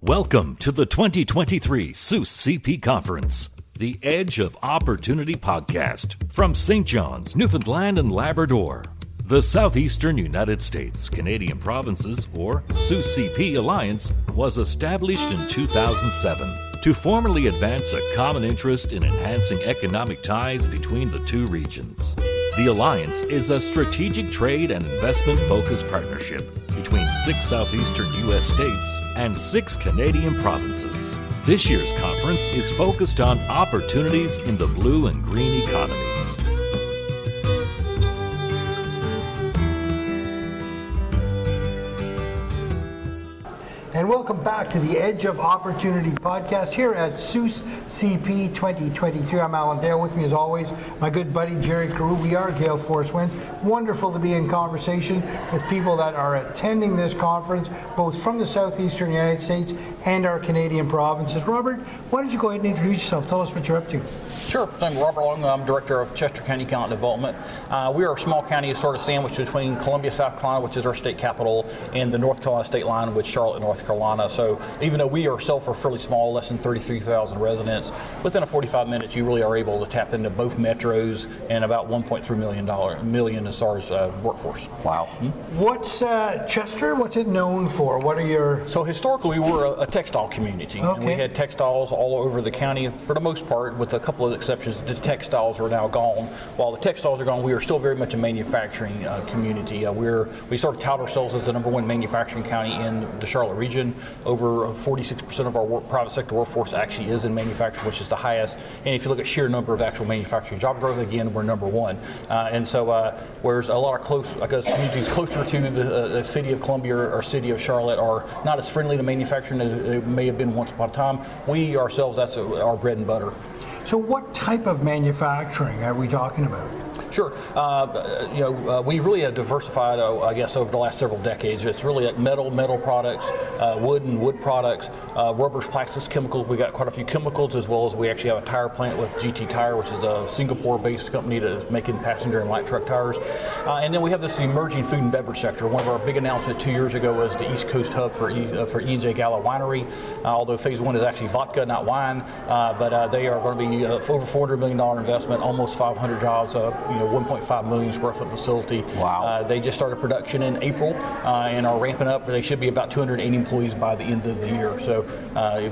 Welcome to the 2023 SUSE CP Conference, the Edge of Opportunity podcast from St. John's, Newfoundland and Labrador. The Southeastern United States Canadian Provinces, or SUSE CP Alliance, was established in 2007 to formally advance a common interest in enhancing economic ties between the two regions. The Alliance is a strategic trade and investment-focused partnership between 6 southeastern U.S. states and 6 Canadian provinces. This year's conference is focused on opportunities in the blue and green economies. And welcome back to the Edge of Opportunity podcast here at SUSE CP 2023. I'm Alan Dale. With me as always, my good buddy Jerry Carew. We are Gale Force Winds. Wonderful to be in conversation with people that are attending this conference, both from the Southeastern United States and our Canadian provinces. Robert, why don't you go ahead and introduce yourself? Tell us what you're up to. Sure. I'm Robert Long. I'm Director of Chester County Economic Development. We are a small county sort of sandwiched between Columbia, South Carolina, which is our state capital, and the North Carolina state line with Charlotte, North Carolina. So even though we ourselves are fairly small, less than 33,000 residents, within a 45 minutes you really are able to tap into both metros and about $1.3 million as far as workforce. Wow. What's Chester? What's it known for? What are your... So historically we were a textile community. Okay. And we had textiles all over the county for the most part, with a couple of exceptions. The textiles are now gone. While the textiles are gone, we are still very much a manufacturing community. We sort of tout ourselves as the #1 manufacturing county in the Charlotte region. Over 46% of our private sector workforce actually is in manufacturing, which is the highest. And if you look at sheer number of actual manufacturing job growth, again, we're #1. And so whereas a lot of communities closer to the city of Columbia or city of Charlotte are not as friendly to manufacturing as it may have been once upon a time, we ourselves, that's our bread and butter. So what type of manufacturing are we talking about? Sure. We really have diversified, I guess, over the last several decades. It's really like metal products, wood products, rubbers, plastics, chemicals. We got quite a few chemicals, as well as we actually have a tire plant with GT Tire, which is a Singapore-based company that is making passenger and light truck tires. And then we have this emerging food and beverage sector. One of our big announcements 2 years ago was the East Coast hub for E&J Gallo Winery. Although phase 1 is actually vodka, not wine, but they are going to be over $400 million investment, almost 500 jobs. 1.5 million square foot facility. Wow. They just started production in April and are ramping up. They should be about 280 employees by the end of the year. So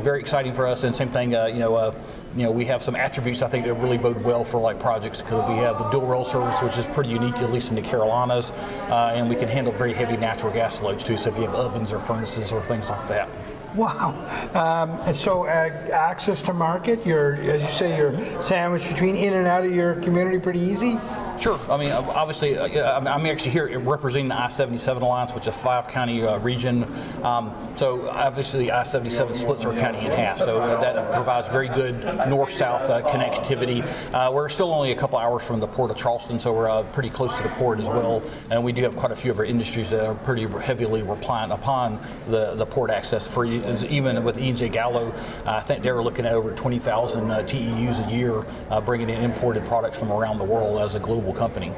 very exciting for us. And same thing, we have some attributes I think that really bode well for like projects, because we have the dual rail service, which is pretty unique, at least in the Carolinas, and we can handle very heavy natural gas loads too. So if you have ovens or furnaces or things like that. Wow. And so access to market, as you say, you're sandwiched between in and out of your community pretty easy? Sure. I mean, obviously, I'm actually here representing the I-77 Alliance, which is a 5-county region. So obviously, the I-77 splits our county in half. So that provides very good north-south connectivity. We're still only a couple hours from the port of Charleston, so we're pretty close to the port as well. And we do have quite a few of our industries that are pretty heavily reliant upon the port access. Even with E&J Gallo, I think they were looking at over 20,000 TEUs a year, bringing in imported products from around the world as a global company.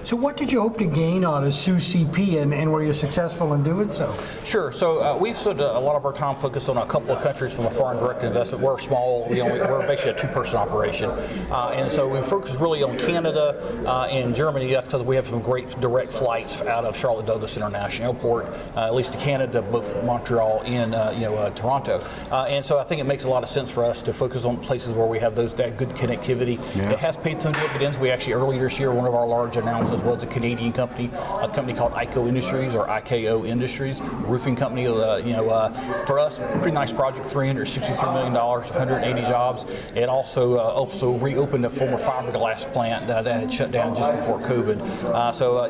So what did you hope to gain out of SUSE CP, and were you successful in doing so? Sure. So we've spent a lot of our time focused on a couple of countries from a foreign direct investment. We're small. We're basically a 2-person operation. And so we focus really on Canada and Germany. That's because we have some great direct flights out of Charlotte Douglas International Airport, at least to Canada, both Montreal and Toronto. And so I think it makes a lot of sense for us to focus on places where we have that good connectivity. Yeah. It has paid some dividends. We actually earlier this year, one of our large announcements was a Canadian company, a company called ICO Industries, or IKO Industries, roofing company. For us, pretty nice project, $363 million, 180 jobs. It also reopened a former fiberglass plant that had shut down just before COVID. So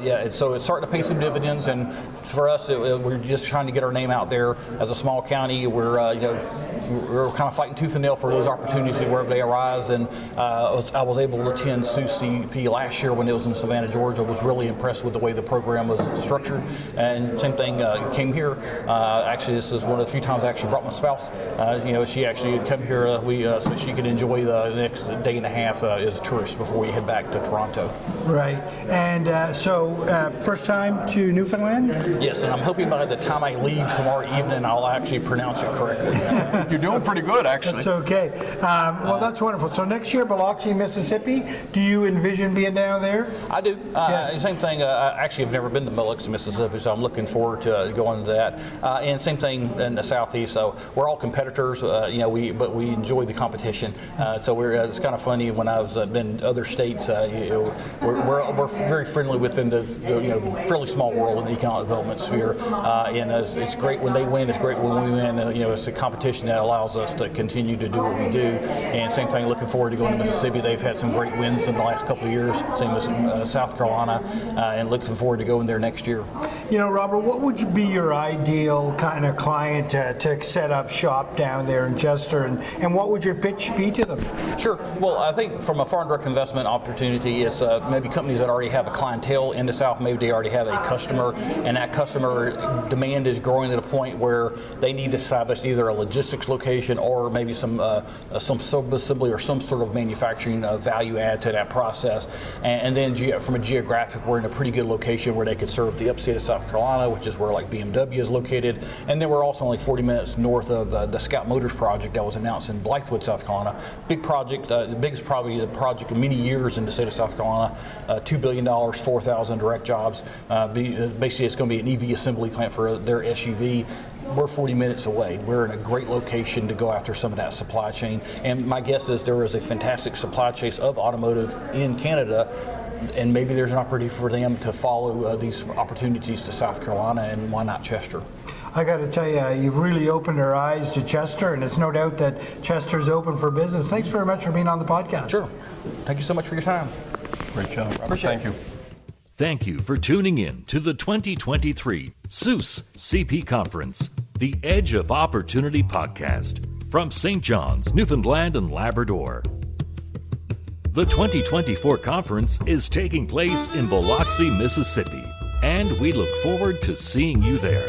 it's starting to pay some dividends, and for us, we're just trying to get our name out there as a small county. We're kind of fighting tooth and nail for those opportunities wherever they arise, and I was able to attend SUSE CP last year when it was in Savannah, Georgia, was really impressed with the way the program was structured. And same thing, came here. Actually, this is one of the few times I actually brought my spouse. She actually had come here so she could enjoy the next day and a half as a tourist before we head back to Toronto. Right. And first time to Newfoundland? Yes, and I'm hoping by the time I leave tomorrow evening, I'll actually pronounce it correctly. You're doing pretty good, actually. That's okay. Well, that's wonderful. So next year, Biloxi, Mississippi, do you envision being down there? I do. Same thing. Actually, I've never been to Biloxi, Mississippi, so I'm looking forward to going to that. And same thing in the Southeast. So we're all competitors, but we enjoy the competition. So it's kind of funny when I've been to other states. We're very friendly within the fairly small world in the economic development sphere, and it's great when they win. It's great when we win. It's a competition that allows us to continue to do what we do. And same thing. Looking forward to going to Mississippi. They've had some great wins in the last couple of years. Same as South Carolina, and looking forward to going there next year. Robert, what would be your ideal kind of client to set up shop down there in Chester, and what would your pitch be to them? Sure. Well, I think from a foreign direct investment opportunity, it's maybe companies that already have a clientele in the South. Maybe they already have a customer, and that customer demand is growing to the point where they need to establish either a logistics location or maybe some sub-assembly or some sort of manufacturing value add to that process. And then from a geographic, we're in a pretty good location where they could serve the upstate of South Carolina, which is where like BMW is located. And then we're also only 40 minutes north of the Scout Motors project that was announced in Blythewood, South Carolina. Big project, the biggest probably the project in many years in the state of South Carolina. $2 billion, 4,000 direct jobs. Basically, it's going to be an EV assembly plant for their SUV. We're 40 minutes away. We're in a great location to go after some of that supply chain. And my guess is there is a fantastic supply chain of automotive in Canada, and maybe there's an opportunity for them to follow these opportunities to South Carolina, and why not Chester? I got to tell you, you've really opened our eyes to Chester, and it's no doubt that Chester's open for business. Thanks very much for being on the podcast. Sure. Thank you so much for your time. Great job, Robert. Thank you. Thank you for tuning in to the 2023 SUSE CP Conference, the Edge of Opportunity podcast from St. John's, Newfoundland and Labrador. The 2024 conference is taking place in Biloxi, Mississippi, and we look forward to seeing you there.